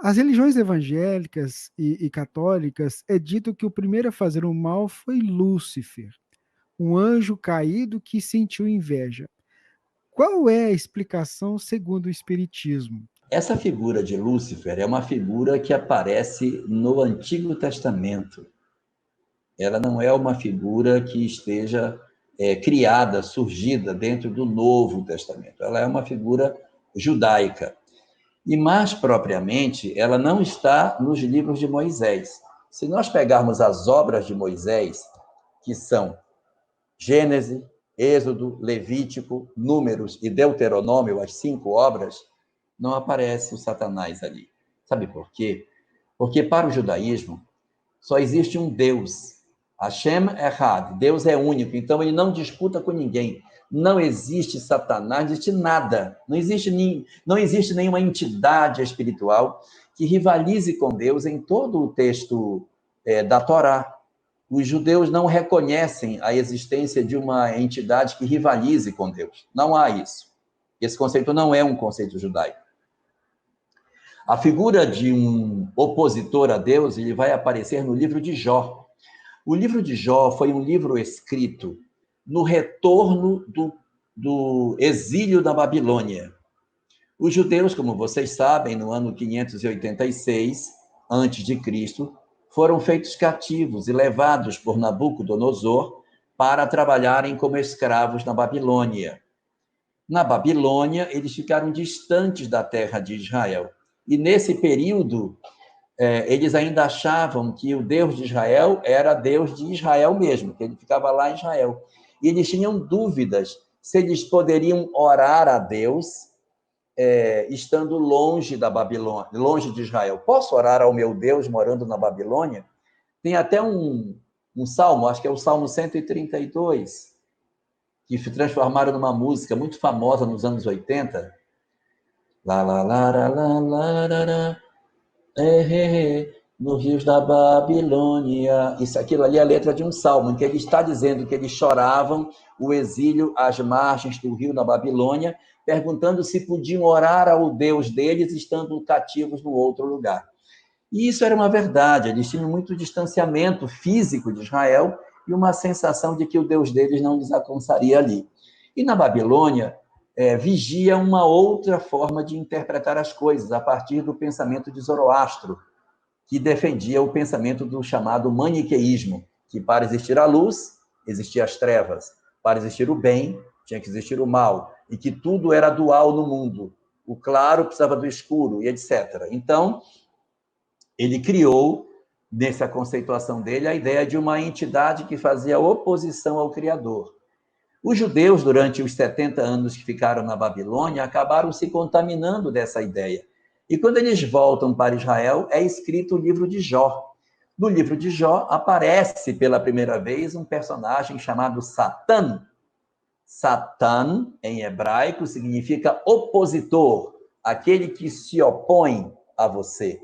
As religiões evangélicas e católicas é dito que o primeiro a fazer o mal foi Lúcifer, um anjo caído que sentiu inveja. Qual é a explicação segundo o Espiritismo? Essa figura de Lúcifer é uma figura que aparece no Antigo Testamento. Ela não é uma figura que esteja criada, surgida dentro do Novo Testamento. Ela é uma figura judaica. E, mais propriamente, ela não está nos livros de Moisés. Se nós pegarmos as obras de Moisés, que são Gênesis, Êxodo, Levítico, Números e Deuteronômio, as 5 obras, não aparece o Satanás ali. Sabe por quê? Porque para o judaísmo só existe um Deus. Hashem Echad, Deus é único, então ele não disputa com ninguém. Não existe Satanás, não existe nada. Não existe nenhuma entidade espiritual que rivalize com Deus em todo o texto da Torá. Os judeus não reconhecem a existência de uma entidade que rivalize com Deus. Não há isso. Esse conceito não é um conceito judaico. A figura de um opositor a Deus, ele vai aparecer no livro de Jó. O livro de Jó foi um livro escrito no retorno do exílio da Babilônia. Os judeus, como vocês sabem, no ano 586 a.C., foram feitos cativos e levados por Nabucodonosor para trabalharem como escravos na Babilônia. Na Babilônia, eles ficaram distantes da terra de Israel. E nesse período, eles ainda achavam que o Deus de Israel era Deus de Israel mesmo, que ele ficava lá em Israel. E eles tinham dúvidas se eles poderiam orar a Deus estando longe da Babilônia, longe de Israel. Posso orar ao meu Deus morando na Babilônia? Tem até um salmo, acho que é o Salmo 132, que transformaram numa música muito famosa nos anos 80. Lá, lá, lá, lá, lá, lá, lá, lá. Nos rios da Babilônia. Aquilo ali é a letra de um salmo, em que ele está dizendo que eles choravam o exílio às margens do rio na Babilônia, perguntando se podiam orar ao Deus deles estando cativos no outro lugar. E isso era uma verdade, eles tinham muito distanciamento físico de Israel e uma sensação de que o Deus deles não lhes alcançaria ali. E na Babilônia, vigia uma outra forma de interpretar as coisas, a partir do pensamento de Zoroastro, que defendia o pensamento do chamado maniqueísmo, que para existir a luz, existiam as trevas, para existir o bem, tinha que existir o mal, e que tudo era dual no mundo, o claro precisava do escuro, e etc. Então, ele criou, nessa conceituação dele, a ideia de uma entidade que fazia oposição ao Criador. Os judeus, durante os 70 anos que ficaram na Babilônia, acabaram se contaminando dessa ideia. E quando eles voltam para Israel, é escrito o livro de Jó. No livro de Jó, aparece pela primeira vez um personagem chamado Satã. Satã, em hebraico, significa opositor, aquele que se opõe a você.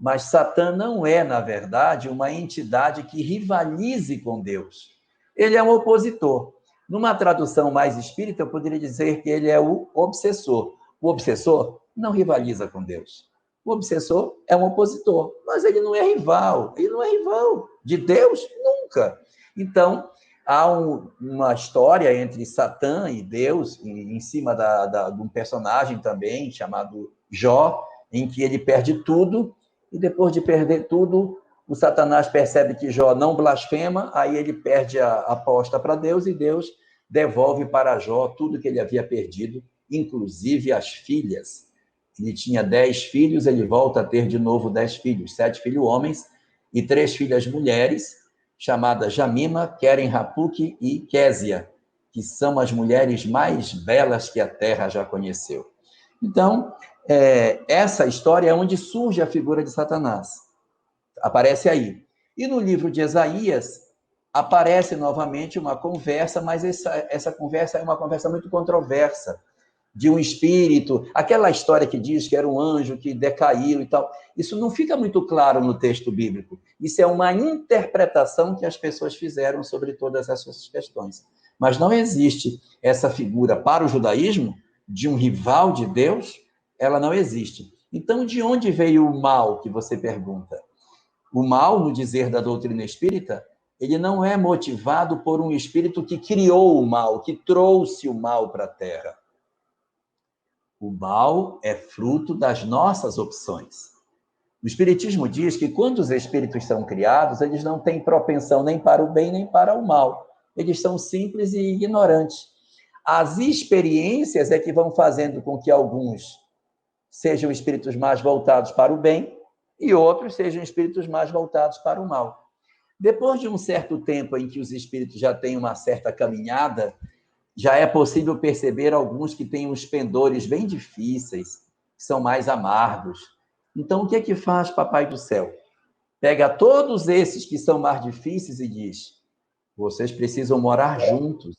Mas Satã não é, na verdade, uma entidade que rivalize com Deus. Ele é um opositor. Numa tradução mais espírita, eu poderia dizer que ele é o obsessor. O obsessor não rivaliza com Deus. O obsessor é um opositor, mas ele não é rival. Ele não é rival de Deus nunca. Então, há uma história entre Satã e Deus, em cima de um personagem também, chamado Jó, em que ele perde tudo, e depois de perder tudo, o Satanás percebe que Jó não blasfema, aí ele perde a aposta para Deus, e Deus devolve para Jó tudo que ele havia perdido, inclusive as filhas. Ele tinha 10 filhos, ele volta a ter de novo 10 filhos, 7 filhos homens e 3 filhas mulheres, chamadas Jamima, Keren Hapuk e Késia, que são as mulheres mais belas que a terra já conheceu. Então, essa história é onde surge a figura de Satanás. Aparece aí. E no livro de Isaías, aparece novamente uma conversa, mas essa conversa é uma conversa muito controversa, de um espírito, aquela história que diz que era um anjo que decaiu e tal. Isso não fica muito claro no texto bíblico. Isso é uma interpretação que as pessoas fizeram sobre todas essas questões. Mas não existe essa figura para o judaísmo de um rival de Deus, ela não existe. Então, de onde veio o mal que você pergunta? O mal, no dizer da doutrina espírita, ele não é motivado por um espírito que criou o mal, que trouxe o mal para a Terra. O mal é fruto das nossas opções. O Espiritismo diz que quando os espíritos são criados, eles não têm propensão nem para o bem nem para o mal. Eles são simples e ignorantes. As experiências é que vão fazendo com que alguns sejam espíritos mais voltados para o bem e outros sejam espíritos mais voltados para o mal. Depois de um certo tempo em que os espíritos já têm uma certa caminhada, já é possível perceber alguns que têm uns pendores bem difíceis, que são mais amargos. Então, o que é que faz Papai do Céu? Pega todos esses que são mais difíceis e diz: vocês precisam morar juntos,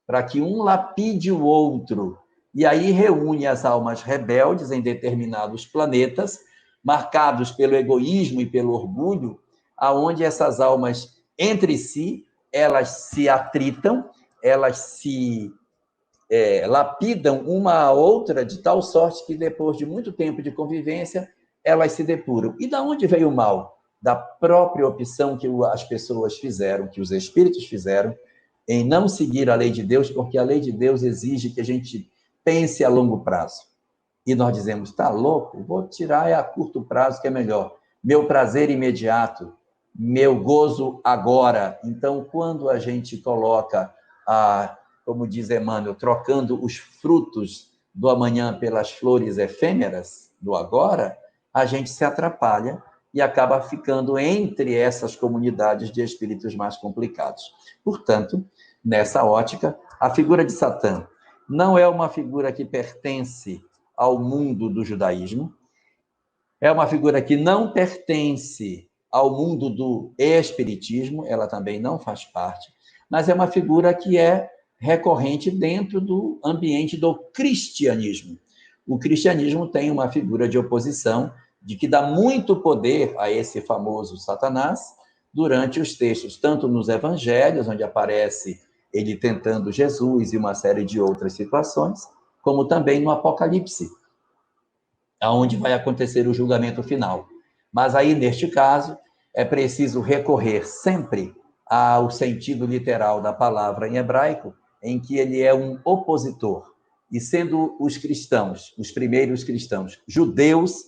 para que um lapide o outro. E aí reúne as almas rebeldes em determinados planetas, marcados pelo egoísmo e pelo orgulho, aonde essas almas, entre si, elas se atritam, elas se lapidam uma a outra de tal sorte que depois de muito tempo de convivência, elas se depuram. E da onde veio o mal? Da própria opção que as pessoas fizeram, que os espíritos fizeram, em não seguir a lei de Deus, porque a lei de Deus exige que a gente pense a longo prazo. E nós dizemos, tá louco? Vou tirar a curto prazo que é melhor. Meu prazer imediato, meu gozo agora. Então, quando a gente coloca como diz Emmanuel, trocando os frutos do amanhã pelas flores efêmeras do agora, a gente se atrapalha e acaba ficando entre essas comunidades de espíritos mais complicados. Portanto, nessa ótica, a figura de Satã não é uma figura que pertence ao mundo do judaísmo, é uma figura que não pertence ao mundo do espiritismo, ela também não faz parte, mas é uma figura que é recorrente dentro do ambiente do cristianismo. O cristianismo tem uma figura de oposição de que dá muito poder a esse famoso Satanás durante os textos, tanto nos evangelhos, onde aparece ele tentando Jesus e uma série de outras situações, como também no Apocalipse, aonde vai acontecer o julgamento final. Mas aí, neste caso, é preciso recorrer sempre ao sentido literal da palavra em hebraico, em que ele é um opositor. E sendo os cristãos, os primeiros cristãos, judeus,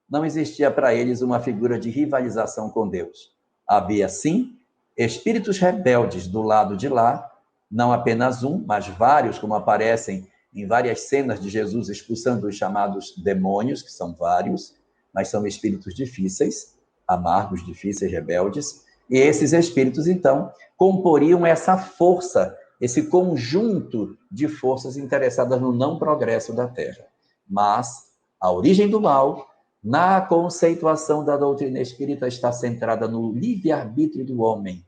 não existia para eles uma figura de rivalização com Deus. Havia, sim, espíritos rebeldes do lado de lá, não apenas um, mas vários, como aparecem em várias cenas de Jesus expulsando os chamados demônios, que são vários, mas são espíritos difíceis, amargos, difíceis, rebeldes, e esses espíritos, então, comporiam essa força, esse conjunto de forças interessadas no não progresso da Terra. Mas a origem do mal, na conceituação da doutrina espírita, está centrada no livre-arbítrio do homem,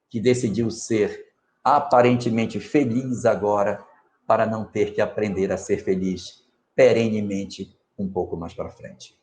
que decidiu ser aparentemente feliz agora, para não ter que aprender a ser feliz perenemente um pouco mais para frente.